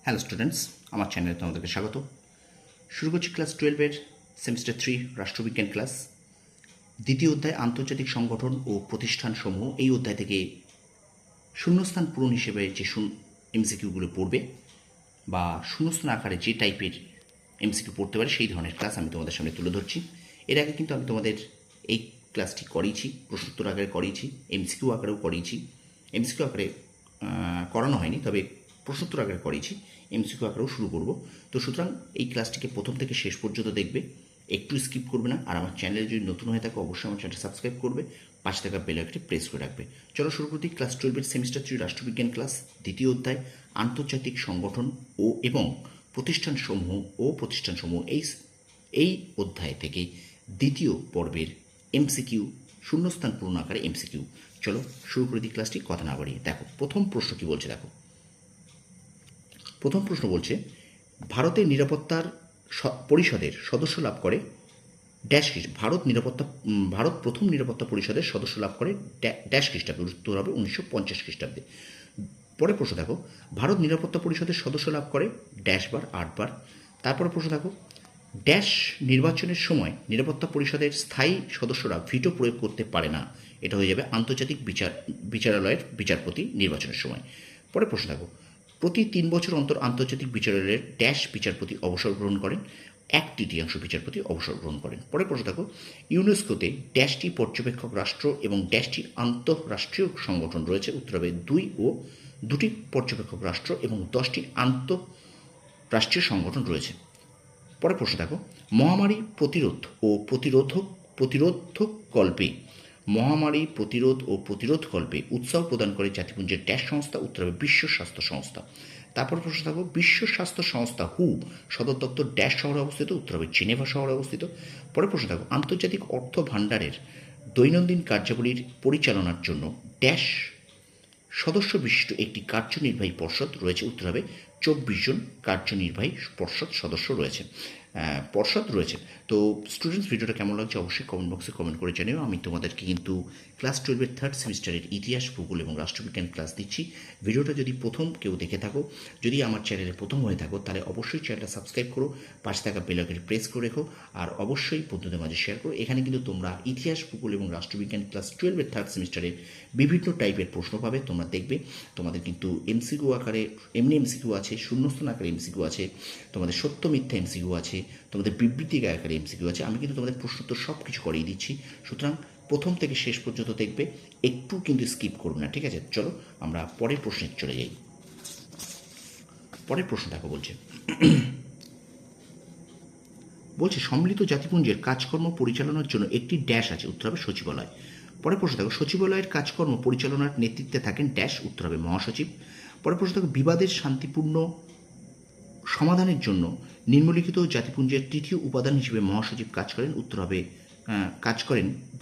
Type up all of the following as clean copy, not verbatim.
Hello students, আমার চ্যানেলে তোমাদেরকে স্বাগত। শুরু করছি ক্লাস 12-এর সেমিস্টার 3 রাষ্ট্রবিজ্ঞান ক্লাস। দ্বিতীয় অধ্যায় আন্তর্জাতিক সংগঠন ও প্রতিষ্ঠানসমূহ। এই অধ্যায় থেকে শূন্যস্থান পূরণ হিসেবে যে এমসিকিউগুলো পড়বে বা শূন্যস্থান আকারে যে টাইপের এমসিকিউ পড়তে পারে সেই ধরনের ক্লাস আমি তোমাদের সামনে তুলে ধরছি। এর আগে কিন্তু আমি তোমাদের এই ক্লাসটি করিয়েছি, প্রশ্নোত্তর আকারে করিয়েছি, এমসিকিউ আকারেও করিয়েছি। এমসিকিউ আকারে করানো হয়নি, তবে প্রশ্নোত্তর আকারে করিয়েছি, এমসিকিউ আকারেও শুরু করব। তো সুতরাং এই ক্লাসটিকে প্রথম থেকে শেষ পর্যন্ত দেখবে, একটু স্কিপ করবে না। আর আমার চ্যানেলে যদি নতুন হয়ে থাকে অবশ্যই আমার চ্যানেলটি সাবস্ক্রাইব করবে, পাশে থাকা বেল আইকনটি প্রেস করে রাখবে। চলো শুরু করতে ক্লাস 12-এর সেমিস্টার 3 রাষ্ট্রবিজ্ঞান ক্লাস, দ্বিতীয় অধ্যায় আন্তর্জাতিক সংগঠন এবং প্রতিষ্ঠানসমূহ। এই অধ্যায় থেকে দ্বিতীয় পর্বের এমসিকিউ, শূন্যস্থান পূর্ণ আকারে এমসিকিউ। চলো শুরু করে দিই ক্লাসটি, কথা না বাড়িয়ে। দেখো প্রথম প্রশ্ন কি বলছে। দেখো প্রথম প্রশ্ন বলছে, ভারতের নিরাপত্তার পরিষদের সদস্য লাভ করে ড্যাশ ভারত প্রথম নিরাপত্তা পরিষদের সদস্য লাভ করে ড্যাশ খ্রিস্টাব্দে। উত্তর হবে 1950 খ্রিস্টাব্দে। পরের প্রশ্ন দেখো, ভারত নিরাপত্তা পরিষদের সদস্য লাভ করে ড্যাশ বার 8 বার। তারপরে প্রশ্ন দেখো, ড্যাশ নির্বাচনের সময় নিরাপত্তা পরিষদের স্থায়ী সদস্যরা ভিটো প্রয়োগ করতে পারে না। এটা হয়ে যাবে আন্তর্জাতিক বিচারালয়ের বিচারপতি নির্বাচনের সময়। পরের প্রশ্ন দেখো, প্রতি 3 বছর অন্তর আন্তর্জাতিক বিচারালয়ের ড্যাশ বিচারপতি অবসর গ্রহণ করেন। 1/3 বিচারপতি অবসর গ্রহণ করেন। পরের প্রশ্ন দেখো, ইউনেস্কোতে ড্যাশটি পর্যবেক্ষক রাষ্ট্র এবং ড্যাশটি আন্তঃরাষ্ট্রীয় সংগঠন রয়েছে। উত্তর হবে 2টি পর্যবেক্ষক রাষ্ট্র এবং 10টি আন্তঃরাষ্ট্রীয় সংগঠন রয়েছে। পরের প্রশ্ন দেখো, মহামারী প্রতিরোধ ও প্রতিরোধকল্পে উৎসাহ প্রদান করে জাতিপুঞ্জের ড্যাশ সংস্থা। উত্তর হবে বিশ্ব স্বাস্থ্য সংস্থা। তারপর প্রশ্ন থাকবো, বিশ্ব স্বাস্থ্য সংস্থা হু সদর দপ্তর ড্যাশ শহরে অবস্থিত। উত্তর হবে জেনেভা শহরে অবস্থিত। পরের প্রশ্ন থাকবো, আন্তর্জাতিক অর্থ ভাণ্ডারের দৈনন্দিন কার্যাবলীর পরিচালনার জন্য ড্যাশ সদস্য বিশিষ্ট একটি কার্যনির্বাহী পর্ষদ রয়েছে। উত্তর হবে 24 জন কার্যনির্বাহী সদস্য রয়েছে। তো স্টুডেন্টস, ভিডিওটা কেমন লাগছে অবশ্যই কমেন্ট বক্সে কমেন্ট করে জানিও। আমি তোমাদেরকে কিন্তু ক্লাস 12-এর 3rd সেমিস্টারের ইতিহাস, ভূগোল এবং রাষ্ট্রবিজ্ঞান ক্লাস দিচ্ছি। ভিডিওটা যদি প্রথম কেউ দেখে থাকো, যদি আমার চ্যানেলে প্রথম হয়ে থাকো, তাহলে অবশ্যই চ্যানেলটা সাবস্ক্রাইব করো, পাশে থাকা বেল আইকনটি প্রেস করে রেখো, আর অবশ্যই বন্ধুদের মাঝে শেয়ার করো। এখানে কিন্তু তোমরা ইতিহাস, ভূগোল এবং রাষ্ট্রবিজ্ঞান ক্লাস 12-এর 3rd সেমিস্টারের বিভিন্ন টাইপের প্রশ্ন পাবে। তোমরা দেখবে তোমাদের কিন্তু এমসিকিউ আকারে এমনি এমসিকিউ আছে, শূন্যস্থান আকারে এমসিকিউ আছে, তোমাদের সত্য মিথ্যা এমসিকিউ আছে, তোমাদের বিবৃতি আকারে এমসিকিউ আছে। আমি কিন্তু তোমাদের প্রশ্নোত্তর সব কিছু করিয়ে দিচ্ছি। সুতরাং প্রথম থেকে শেষ পর্যন্ত দেখবে, একটু কিন্তু স্কিপ করবে না, ঠিক আছে? চলো আমরা পরের প্রশ্নে চলে যাই। পরের প্রশ্ন দেখো, বলছে সম্মিলিত জাতিপুঞ্জের কাজকর্ম পরিচালনার জন্য একটি ড্যাশ আছে। উত্তর হবে সচিবালয়। পরের প্রশ্ন দেখো, সচিবালয়ের কাজকর্ম পরিচালনার নেতৃত্বে থাকেন ড্যাশ। উত্তর হবে মহাসচিব। পরের প্রশ্ন দেখো, বিবাদের শান্তিপূর্ণ সমাধানের জন্য নিম্নলিখিত জাতিপুঞ্জের তৃতীয় উপাদান হিসেবে মহাসচিব কাজ করেন। উত্তর হবে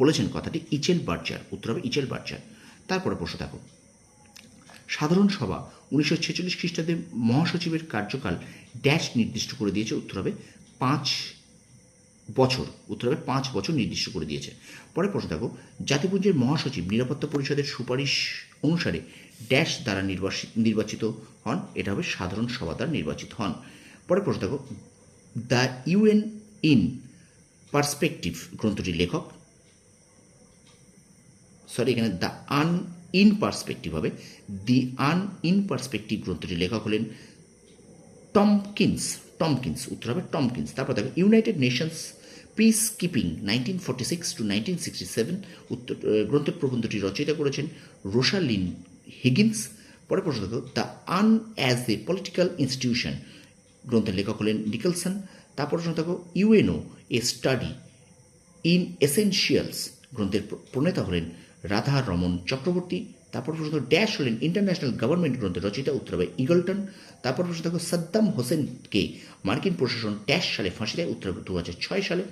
বলেছেন কথাটি ইচেল বার্জার। উত্তর হবে ইচেল বার্জার। তারপরে প্রশ্ন দেখো, সাধারণ সভা 1946 খ্রিস্টাব্দে মহাসচিবের কার্যকাল ড্যাশ নির্দিষ্ট করে দিয়েছে। উত্তর হবে 5 বছর। উত্তর হবে 5 বছর নির্দিষ্ট করে দিয়েছে। পরে প্রশ্ন দেখো, জাতিপুঞ্জের মহাসচিব নিরাপত্তা পরিষদের সুপারিশ অনুসারে ড্যাশ দ্বারা নির্বাচিত হন। এটা হবে সাধারণ সভা দ্বারা নির্বাচিত হন। পরে প্রশ্ন দেখো, দ্য ইউএন ইন পার্সপেক্টিভ গ্রন্থটির লেখক, এখানে দ্য আন ইন পার্সপেক্টিভ হবে, দি আন ইন পার্সপেক্টিভ গ্রন্থটির লেখক হলেন টমকিন্স। উত্তর হবে টমকিন্স। তারপর দেখো, United Nations peace keeping 1946 to 1967 গ্রন্থের প্রবন্ধটি রচয়িতা করেছেন রোসালিন হিগিন্স। পরে প্রশ্ন দেখো, the UN as a political institution গ্রন্থের লেখক হলেন নিকলসন। তারপর প্রশ্ন দেখো, UNO a study in essentials গ্রন্থের প্রণেতা হলেন রাধা রমন চক্রবর্তী। তারপর প্রশ্ন ড্যাশ হলেন ইন্টারন্যাশনাল গভর্নমেন্ট গ্রন্থের রচয়িতা। উত্তর হবে ইগলটন। তারপর প্রশ্ন দেখো, সাদ্দাম হোসেনকে মার্কিন প্রশাসন ড্যাশ সালে ফাঁসি দেয়। উত্তর হবে 2006 সালে।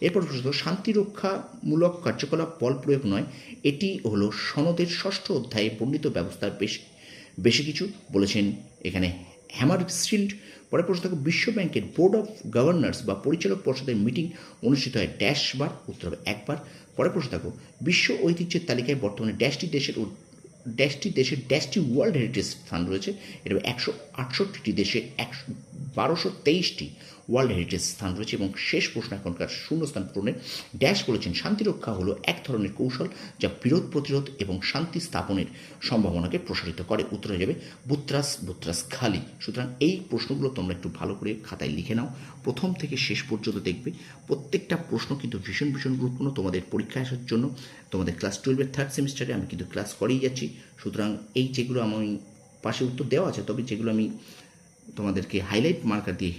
এরপর প্রশ্ন দেখো, শান্তিরক্ষামূলক কার্যকলাপ বল প্রয়োগ নয়, এটি হলো সনদের 6ষ্ঠ অধ্যায়ে বর্ণিত ব্যবস্থার বেশি কিছু বলেছেন এখানে হ্যামারশিল্ড। পরে প্রশ্ন দেখো, বিশ্ব ব্যাংকের বোর্ড অফ গভর্নর্স বা পরিচালক পর্ষদের মিটিং অনুষ্ঠিত হয় ড্যাশ বার। উত্তর হবে 1 বার। পরে প্রশ্ন দেখো, বিশ্ব ঐতিহ্যের তালিকায় বর্তমানে ড্যাশটি দেশের ড্যাশটি দেশে ড্যাশটি ওয়ার্ল্ড হেরিটেজ স্থান রয়েছে। এটা 168টি দেশে 1223টি ওয়ার্ল্ড হেরিটেজ স্থান রয়েছে। এবং শেষ প্রশ্ন এখনকার শূন্যস্থান পূরণে ড্যাশ বলেছেন শান্তিরক্ষা হলো এক ধরনের কৌশল যা বিরোধ প্রতিরোধ এবং শান্তি স্থাপনের সম্ভাবনাকে প্রসারিত করে। উত্তর হয়ে যাবে বুত্রাস খালি। সুতরাং এই প্রশ্নগুলো তোমরা একটু ভালো করে খাতায় লিখে নাও, প্রথম থেকে শেষ পর্যন্ত দেখবে। প্রত্যেকটা প্রশ্ন কিন্তু ভীষণ গুরুত্বপূর্ণ তোমাদের পরীক্ষায় আসার জন্য। তোমাদের ক্লাস 12-এর থার্ড সেমিস্টারে আমি কিন্তু ক্লাস করেই যাচ্ছি। সুতরাং এই যেগুলো আমি পাশে উত্তর দেওয়া আছে, তবে যেগুলো আমি তোমাদেরকে হাইলাইট মার্কার দিয়ে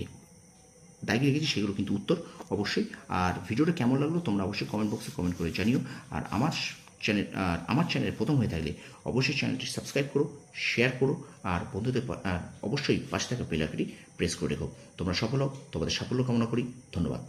দাগিয়ে রেখেছি সেগুলো কিন্তু উত্তর অবশ্যই। আর ভিডিওটা কেমন লাগলো তোমরা অবশ্যই কমেন্ট বক্সে কমেন্ট করে জানিও। আর আমার চ্যানেলে প্রথম হয়ে থাকলে অবশ্যই চ্যানেলটি সাবস্ক্রাইব করো, শেয়ার করো, আর বন্ধুদের অবশ্যই পাশে থাকা বেল আইকনটি প্রেস করে রেখো। তোমরা সফল হও, তোমাদের সাফল্য কামনা করি। ধন্যবাদ।